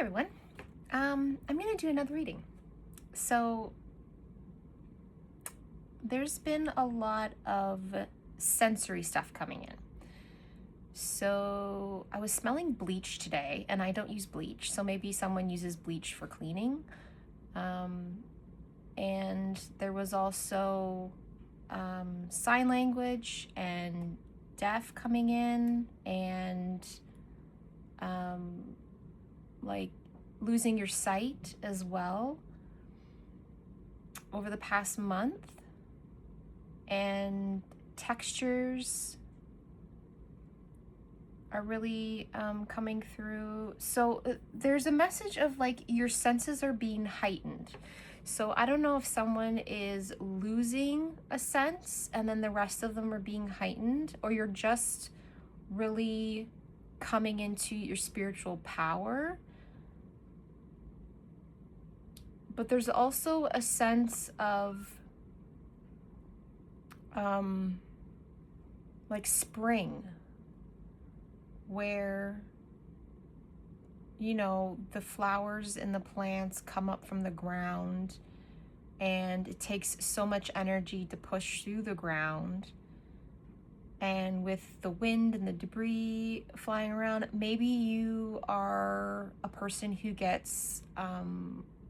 everyone. I'm going to do another reading. So there's been a lot of sensory stuff coming in. So I was smelling bleach today, and I don't use bleach, so maybe someone uses bleach for cleaning. And there was also sign language and deaf coming in, and like losing your sight as well over the past month, and textures are really coming through. So there's a message of like your senses are being heightened. So I don't know if someone is losing a sense and then the rest of them are being heightened, or you're just really coming into your spiritual power. But there's also a sense of like spring, where, you know, the flowers and the plants come up from the ground, and it takes so much energy to push through the ground. And with the wind and the debris flying around, maybe you are a person who gets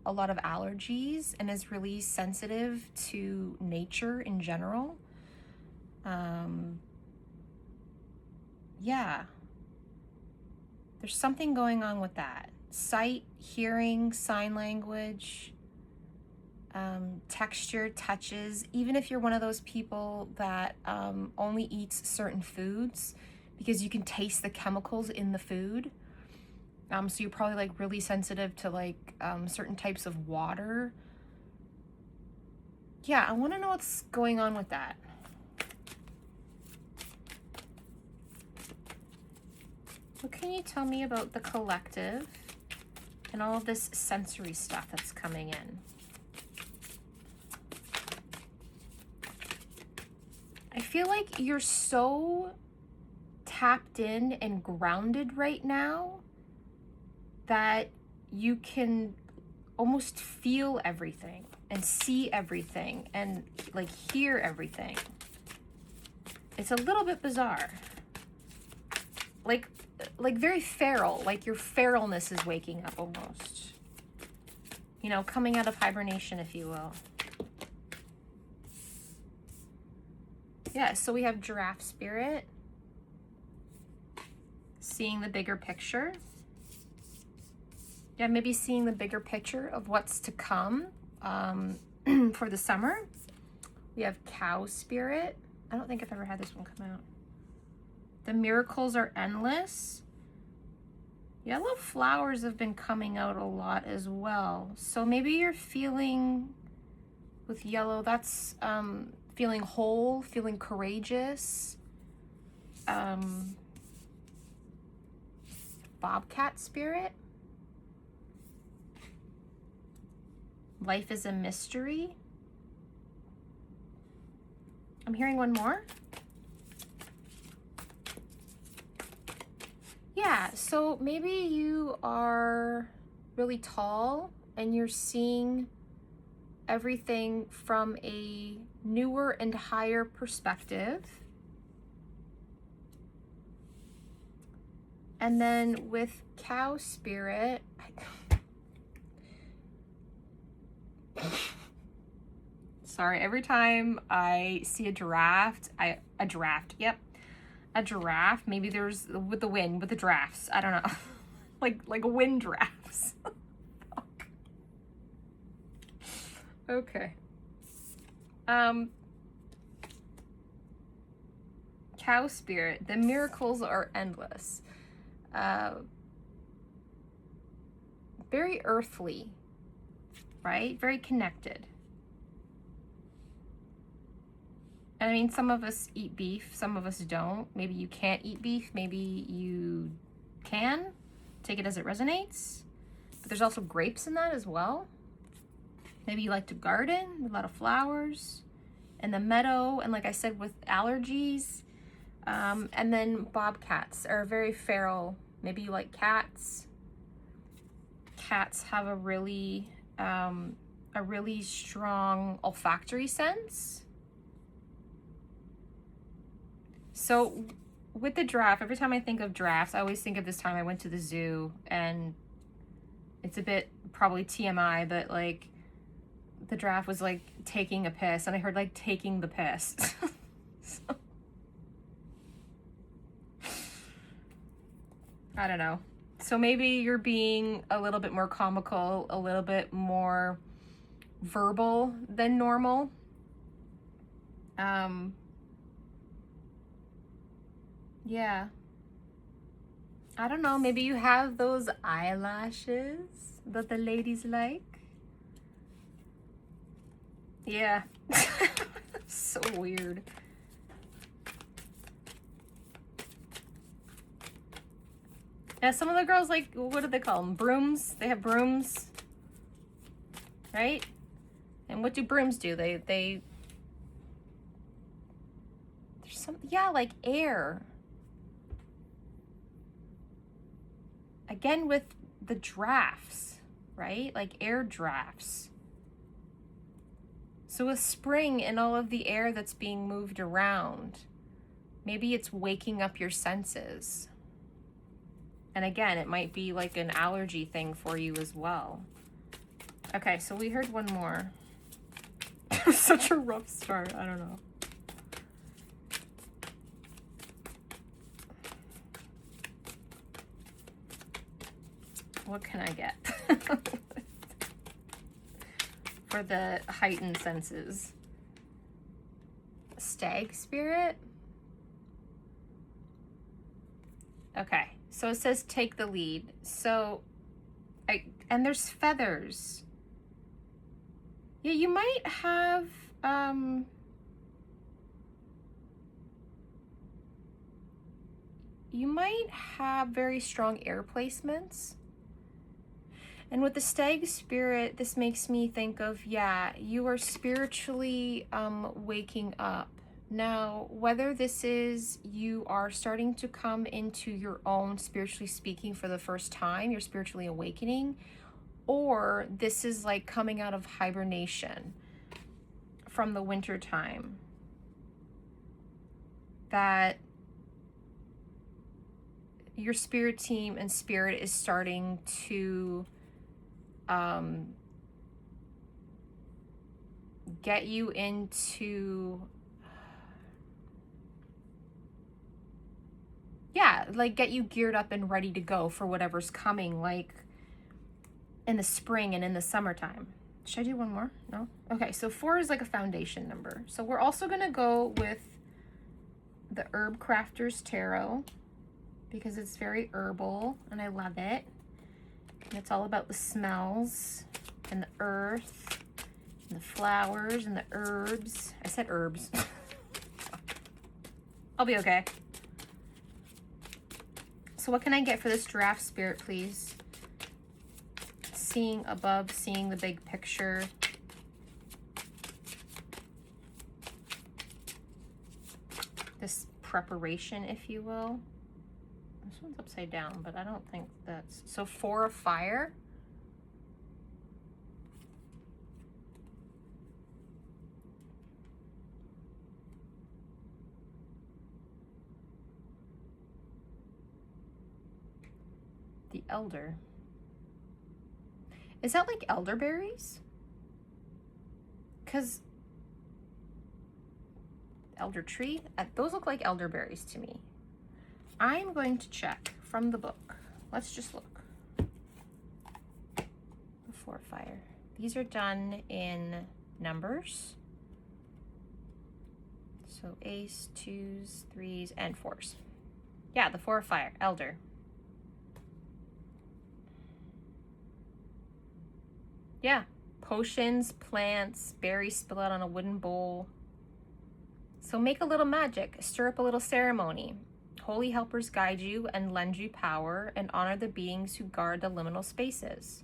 a lot of allergies and is really sensitive to nature in general. Yeah. There's something going on with that. Sight, hearing, sign language, texture, touches. Even if you're one of those people that only eats certain foods because you can taste the chemicals in the food. So you're probably like really sensitive to like certain types of water. Yeah, I want to know what's going on with that. What can you tell me about the collective and all of this sensory stuff that's coming in? I feel like you're so tapped in and grounded right now that you can almost feel everything and see everything and like hear everything. It's a little bit bizarre. Like very feral, like your feralness is waking up almost. You know, coming out of hibernation, if you will. Yeah, so we have giraffe spirit, seeing the bigger picture. Yeah, maybe seeing the bigger picture of what's to come for the summer. We have cow spirit. I don't think I've ever had this one come out. The miracles are endless. Yellow flowers have been coming out a lot as well. So maybe you're feeling with yellow, that's feeling whole, feeling courageous. Bobcat spirit. Life is a mystery. I'm hearing one more. Yeah, so maybe you are really tall and you're seeing everything from a newer and higher perspective. And then with cow spirit, sorry, every time I see a giraffe, maybe there's with the wind, with the drafts, I don't know, like wind drafts. Okay. Cow spirit, the miracles are endless. Very earthly, right? Very connected. And I mean, some of us eat beef, some of us don't. Maybe you can't eat beef, maybe you can. Take it as it resonates. But there's also grapes in that as well. Maybe you like to garden, a lot of flowers, and the meadow, and like I said, with allergies. And then bobcats are very feral. Maybe you like cats. cats have a really strong olfactory sense. So with the giraffe, every time I think of giraffes, I always think of this time I went to the zoo, and it's a bit probably TMI, but like the giraffe was like taking a piss, and I heard like taking the piss. So, I don't know. So maybe you're being a little bit more comical, a little bit more verbal than normal. Yeah. I don't know, maybe you have those eyelashes that the ladies like. Yeah. So weird. Yeah, some of the girls, like, what do they call them? Brooms? They have brooms, right? And what do brooms do? There's some, yeah, like air. Again with the drafts, right? Like air drafts. So with spring and all of the air that's being moved around, maybe it's waking up your senses. And again, it might be like an allergy thing for you as well. Okay, so we heard one more. It was such a rough start, I don't know. What can I get for the heightened senses? Stag spirit? Okay, so it says take the lead. So, and there's feathers. Yeah, you might have, very strong air placements. And with the stag spirit, this makes me think of, yeah, you are spiritually waking up. Now, whether this is you are starting to come into your own, spiritually speaking, for the first time, you're spiritually awakening, or this is like coming out of hibernation from the winter time, that your spirit team and spirit is starting to get you into, yeah, like get you geared up and ready to go for whatever's coming, like in the spring and in the summertime. Should I do one more? No? Okay, so 4 is like a foundation number. So we're also gonna go with the Herb Crafter's Tarot, because it's very herbal and I love it. And it's all about the smells and the earth and the flowers and the herbs. I said herbs. I'll be okay. So what can I get for this giraffe spirit, please? Seeing above, seeing the big picture. This preparation, if you will. This one's upside down, but I don't think that's... So 4 of fire. The elder. Is that like elderberries? Because elder tree, those look like elderberries to me. I'm going to check from the book. Let's just look. Before fire. These are done in numbers. So ace, 2s, 3s, and 4s. Yeah, the 4 of fire, elder. Yeah, potions, plants, berries spill out on a wooden bowl. So make a little magic, stir up a little ceremony. Holy helpers guide you and lend you power, and honor the beings who guard the liminal spaces.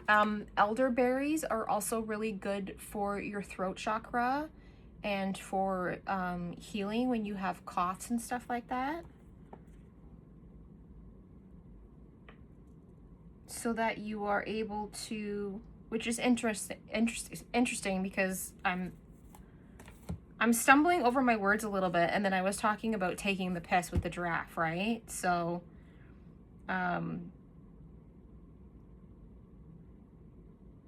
Elderberries are also really good for your throat chakra and for healing when you have coughs and stuff like that. so that you are able to, which is interesting because I'm stumbling over my words a little bit, and then I was talking about taking the piss with the giraffe, right? So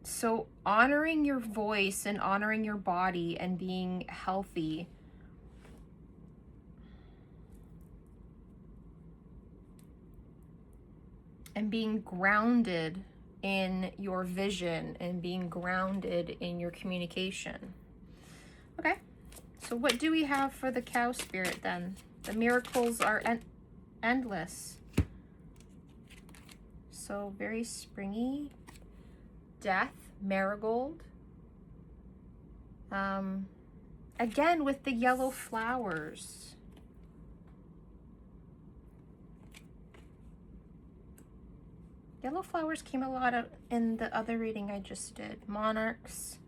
so honoring your voice and honoring your body and being healthy and being grounded in your vision and being grounded in your communication. Okay, so what do we have for the cow spirit then? The miracles are endless. So very springy. Death, marigold. Again with the yellow flowers. Yellow flowers came a lot of in the other reading I just did. Monarchs.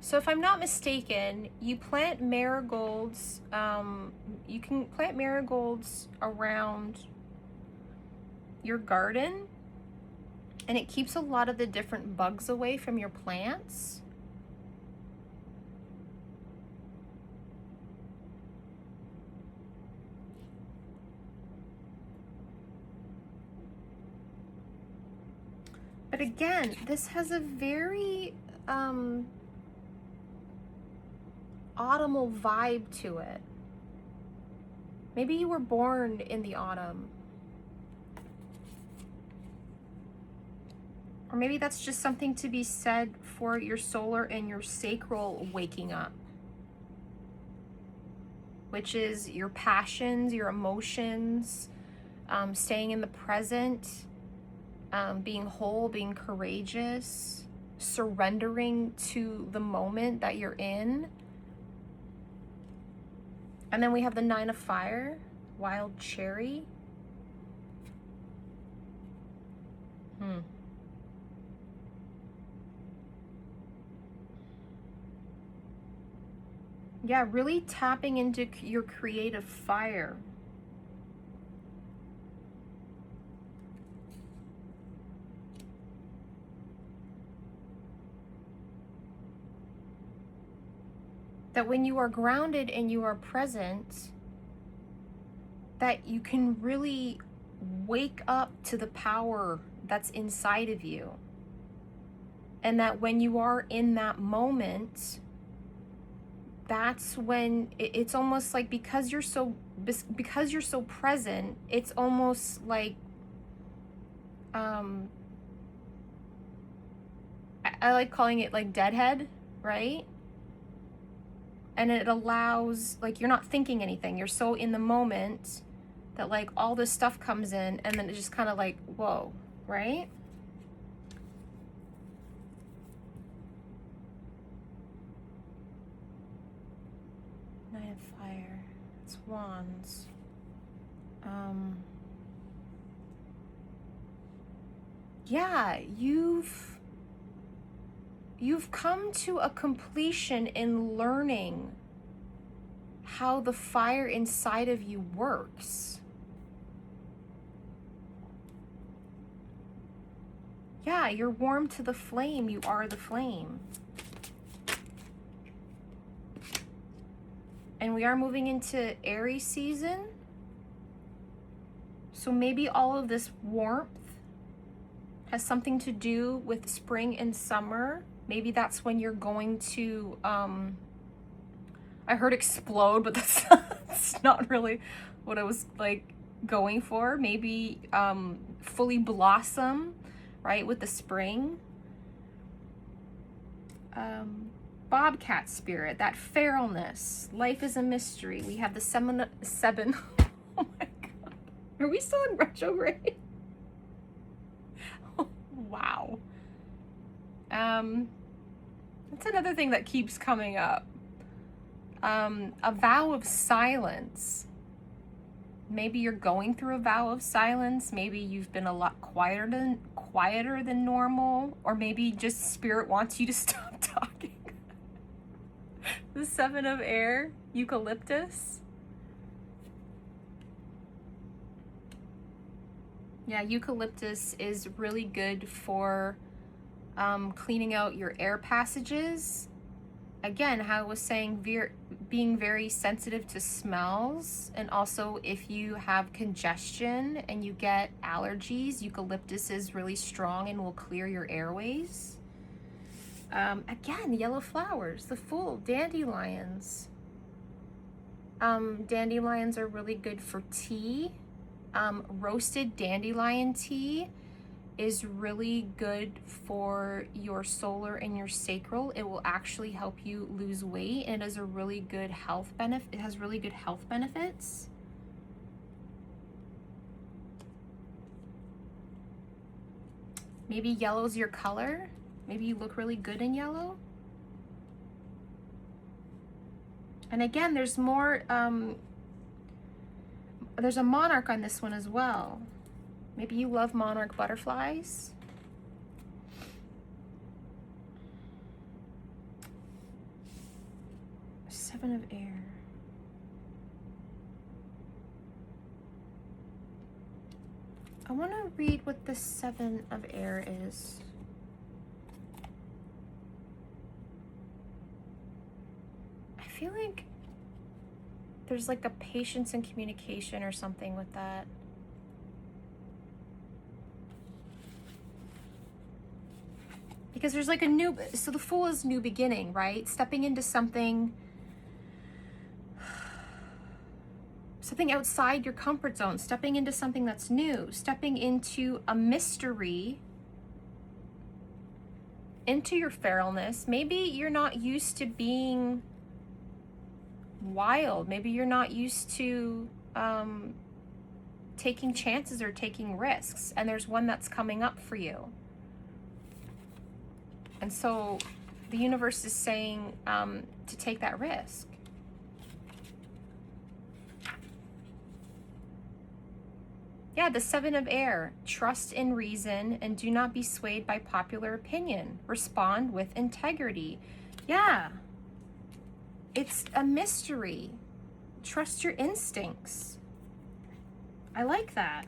So if I'm not mistaken, you plant marigolds, you can plant marigolds around your garden, and it keeps a lot of the different bugs away from your plants. But again, this has a very autumnal vibe to it. Maybe you were born in the autumn. Or maybe that's just something to be said for your solar and your sacral waking up, which is your passions, your emotions, staying in the present, being whole, being courageous, surrendering to the moment that you're in. And then we have the 9 of Fire, wild cherry. Yeah, really tapping into your creative fire. That when you are grounded and you are present, that you can really wake up to the power that's inside of you. And that when you are in that moment, that's when it's almost like because you're so present, it's almost like I like calling it like deadhead, right? And it allows, like, you're not thinking anything. You're so in the moment that, like, all this stuff comes in, and then it just kind of like, whoa, right? Nine of Fire. It's Wands. Yeah, you've come to a completion in learning how the fire inside of you works. Yeah, you're warm to the flame. You are the flame. And we are moving into Aries season. So maybe all of this warmth has something to do with spring and summer. Maybe that's when you're going to, I heard explode, but that's not really what I was like going for. Maybe fully blossom, right, with the spring. Bobcat spirit, that feralness. Life is a mystery. We have the seven. Oh my God. Are we still in retrograde? Oh, wow. That's another thing that keeps coming up. A vow of silence. Maybe you're going through a vow of silence. Maybe you've been a lot quieter than normal, or maybe just spirit wants you to stop talking. The Seven of Air, eucalyptus. Yeah, eucalyptus is really good for cleaning out your air passages. Again, how I was saying, being very sensitive to smells, and also if you have congestion and you get allergies, eucalyptus is really strong and will clear your airways. Again, yellow flowers, the Fool, dandelions. Dandelions are really good for tea. Roasted dandelion tea is really good for your solar and your sacral. It will actually help you lose weight, and it has a really good health benefit. It has really good health benefits. Maybe yellow's your color. Maybe you look really good in yellow. And again, there's more, there's a monarch on this one as well. Maybe you love monarch butterflies. Seven of Air. I want to read what the Seven of Air is. I feel like there's like a patience and communication or something with that. Because there's like a new, so the Fool is new beginning, right? Stepping into something outside your comfort zone, stepping into something that's new, stepping into a mystery, into your feralness. Maybe you're not used to being wild. Maybe you're not used to taking chances or taking risks, and there's one that's coming up for you. And so the universe is saying to take that risk. Yeah, the Seven of Air. Trust in reason and do not be swayed by popular opinion. Respond with integrity. Yeah. It's a mystery. Trust your instincts. I like that.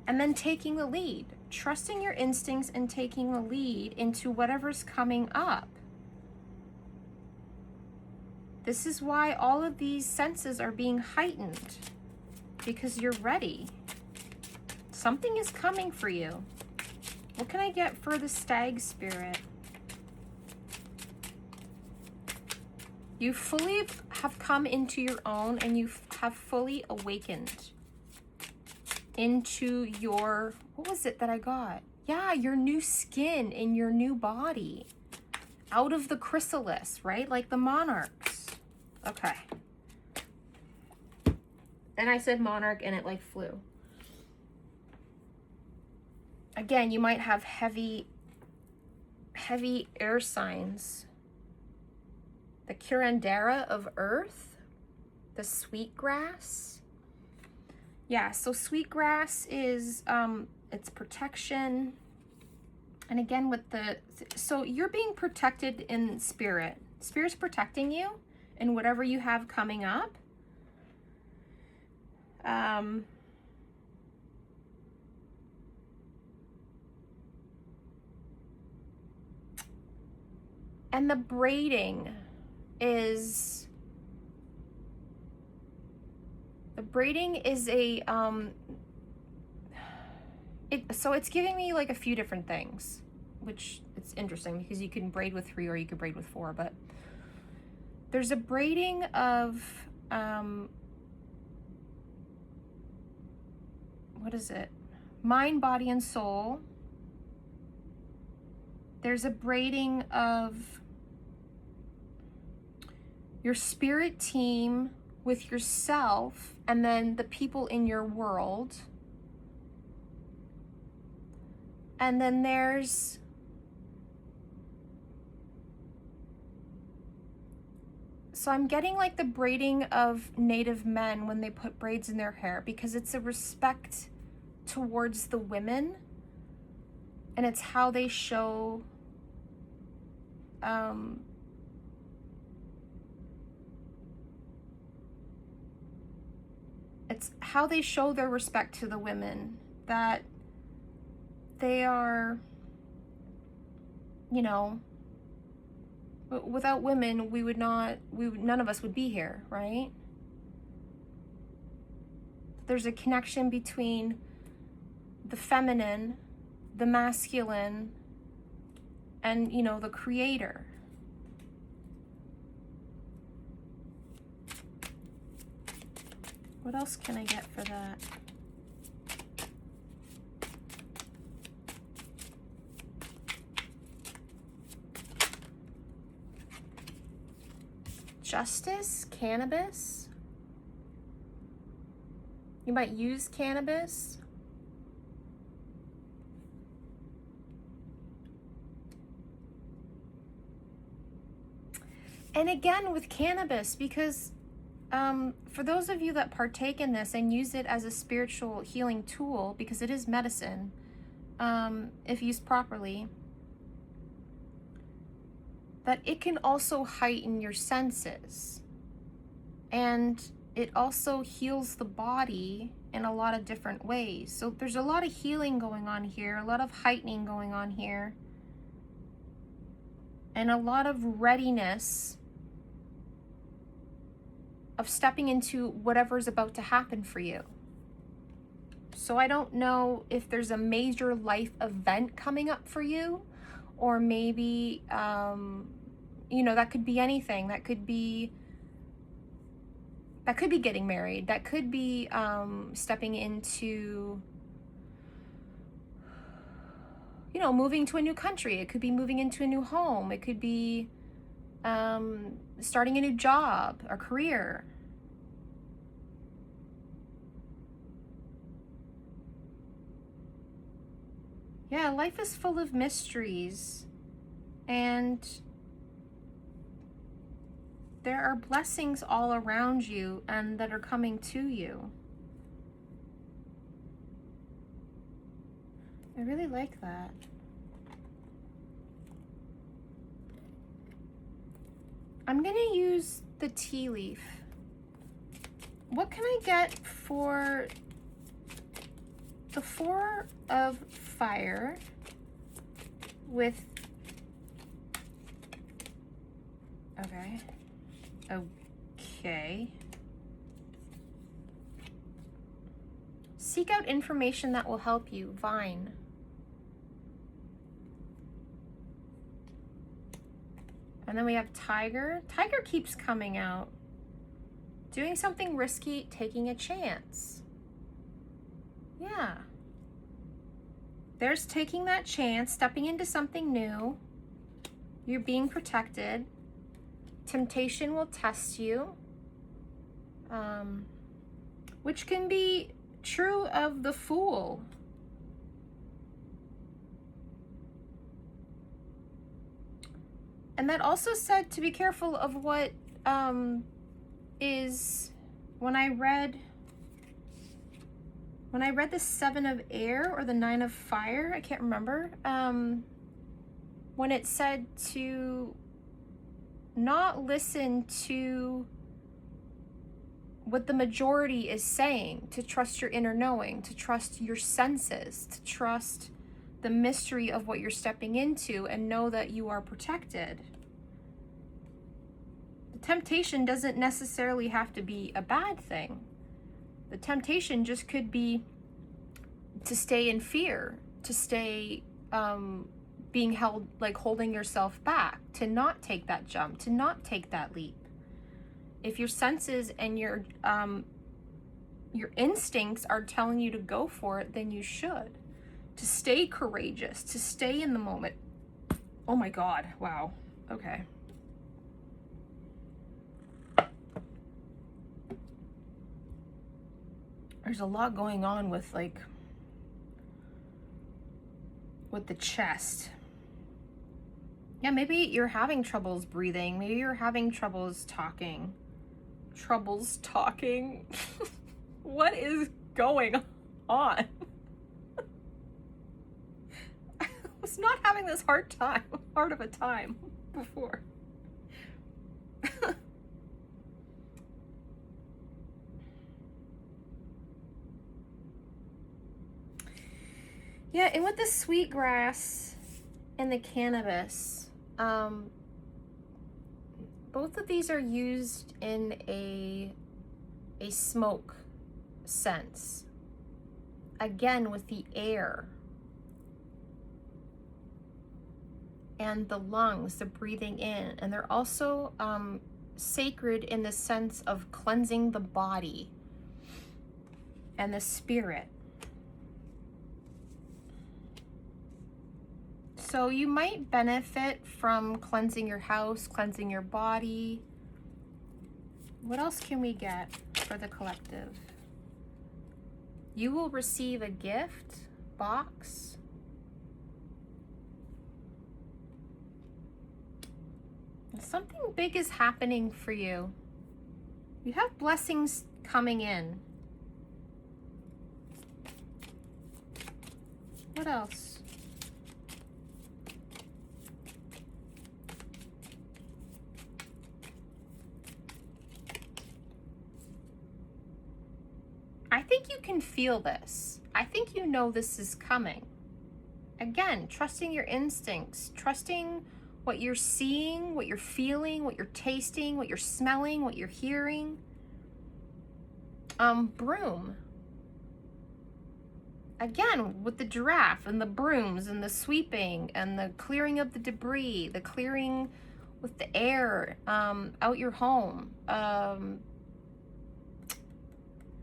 And then taking the lead. Trusting your instincts and taking the lead into whatever's coming up. This is why all of these senses are being heightened. Because you're ready. Something is coming for you. What can I get for the Stag spirit? You fully have come into your own, and you have fully awakened into your, what was it that I got? Yeah, your new skin in your new body. Out of the chrysalis, right? Like the monarchs. Okay. And I said monarch and it like flew. Again, you might have heavy air signs. The curandera of earth, the sweetgrass. Yeah, so sweetgrass is, it's protection. And again, with the, so you're being protected in spirit. Spirit's protecting you in whatever you have coming up. And the braiding is a so it's giving me like a few different things, which it's interesting because you can braid with 3 or you can braid with 4, but there's a braiding of what is it? Mind, body, and soul. There's a braiding of your spirit team with yourself and then the people in your world. And then there's so I'm getting like the braiding of Native men when they put braids in their hair, because it's a respect towards the women, and it's how they show It's how they show their respect to the women, that they are, you know, without women, none of us would be here, right? There's a connection between the feminine, the masculine, and, you know, the creator. What else can I get for that? Justice, cannabis. You might use cannabis. And again, with cannabis, because for those of you that partake in this and use it as a spiritual healing tool, because it is medicine, if used properly, that it can also heighten your senses. And it also heals the body in a lot of different ways. So there's a lot of healing going on here, a lot of heightening going on here, and a lot of readiness of stepping into whatever's about to happen for you. So I don't know if there's a major life event coming up for you, or maybe, you know, that could be anything. That could be getting married. That could be stepping into, you know, moving to a new country. It could be moving into a new home. It could be starting a new job or career. Yeah, life is full of mysteries, and there are blessings all around you and that are coming to you. I really like that. I'm gonna use the tea leaf. What can I get for the 4 of fire with, okay. Seek out information that will help you, vine. And then we have tiger. Tiger keeps coming out. Doing something risky, taking a chance. Yeah. There's taking that chance, stepping into something new. You're being protected. Temptation will test you. Which can be true of the fool. And that also said to be careful of what is, when I read the 7 of air or the 9 of fire, I can't remember, when it said to not listen to what the majority is saying, to trust your inner knowing, to trust your senses, to trust the mystery of what you're stepping into and know that you are protected. The temptation doesn't necessarily have to be a bad thing. The temptation just could be to stay in fear, to stay being held, like holding yourself back, to not take that jump, to not take that leap. If your senses and your instincts are telling you to go for it, then you should. To stay courageous, to stay in the moment. Oh my God, wow, okay. There's a lot going on with the chest. Yeah, maybe you're having troubles breathing. Maybe you're having troubles talking. What is going on? I was not having this hard of a time before. Yeah, and with the sweetgrass and the cannabis, both of these are used in a smoke sense. Again, with the air and the lungs, the breathing in, and they're also sacred in the sense of cleansing the body and the spirit. So you might benefit from cleansing your house, cleansing your body. What else can we get for the collective? You will receive a gift box. Something big is happening for you. You have blessings coming in. What else? I think you can feel this. I think you know this is coming. Again, trusting your instincts, trusting what you're seeing, what you're feeling, what you're tasting, what you're smelling, what you're hearing. Broom. Again, with the giraffe and the brooms and the sweeping and the clearing of the debris, the clearing with the air out your home.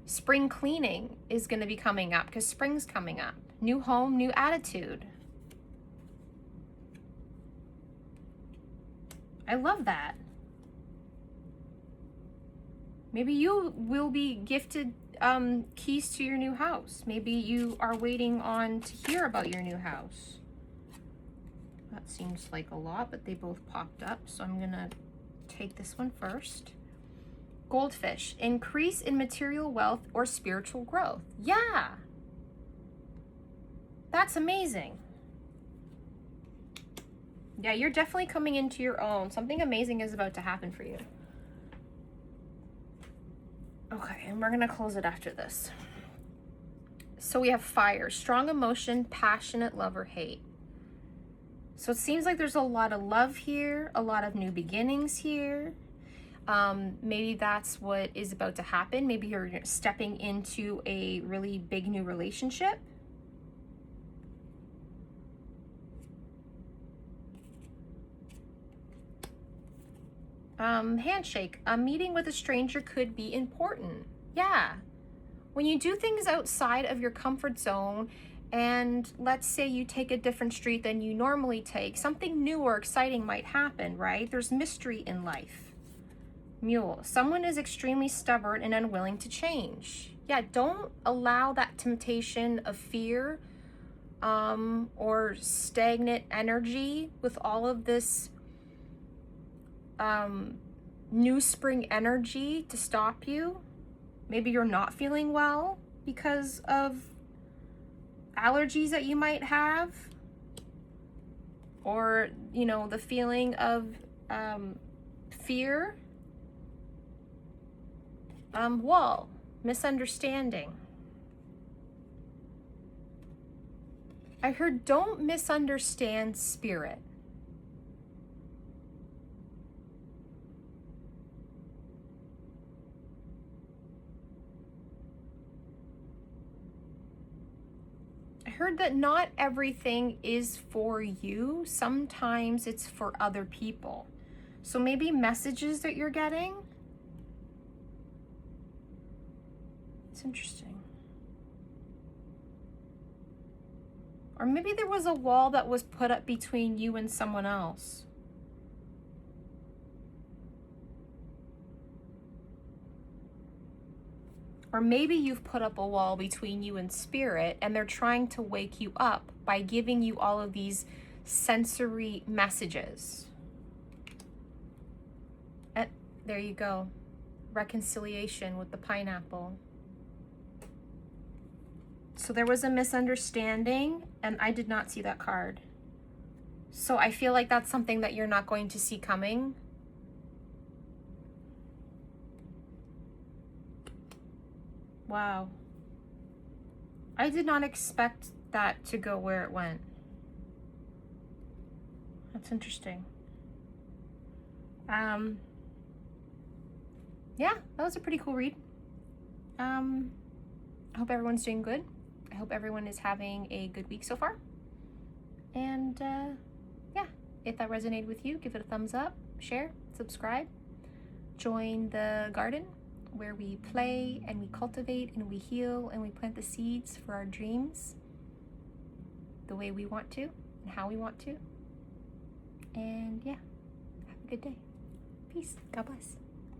Spring cleaning is going to be coming up because spring's coming up. New home, new attitude. I love that. Maybe you will be gifted keys to your new house. Maybe you are waiting on to hear about your new house. That seems like a lot, but they both popped up. So I'm going to take this one first. Goldfish, increase in material wealth or spiritual growth. Yeah. That's amazing. Yeah, you're definitely coming into your own. Something amazing is about to happen for you. Okay, and we're gonna close it after this. So we have fire, strong emotion, passionate love or hate. So it seems like there's a lot of love here, a lot of new beginnings here. Maybe that's what is about to happen. Maybe you're stepping into a really big new relationship. Handshake. A meeting with a stranger could be important. Yeah. When you do things outside of your comfort zone, and let's say you take a different street than you normally take, something new or exciting might happen, right? There's mystery in life. Mule. Someone is extremely stubborn and unwilling to change. Yeah, don't allow that temptation of fear or stagnant energy with all of this new spring energy to stop you. Maybe you're not feeling well because of allergies that you might have, or you know, the feeling of fear. Wall, misunderstanding. I heard don't misunderstand spirit. I heard that not everything is for you. Sometimes it's for other people. So maybe messages that you're getting. It's interesting. Or maybe there was a wall that was put up between you and someone else. Or maybe you've put up a wall between you and spirit, and they're trying to wake you up by giving you all of these sensory messages. And there you go. Reconciliation with the pineapple. So there was a misunderstanding, and I did not see that card. So I feel like that's something that you're not going to see coming. Wow. I did not expect that to go where it went. That's interesting. Yeah, that was a pretty cool read. I hope everyone's doing good. I hope everyone is having a good week so far. And yeah, if that resonated with you, give it a thumbs up, share, subscribe, join the garden where we play and we cultivate and we heal and we plant the seeds for our dreams the way we want to and how we want to. And yeah, have a good day. Peace. God bless.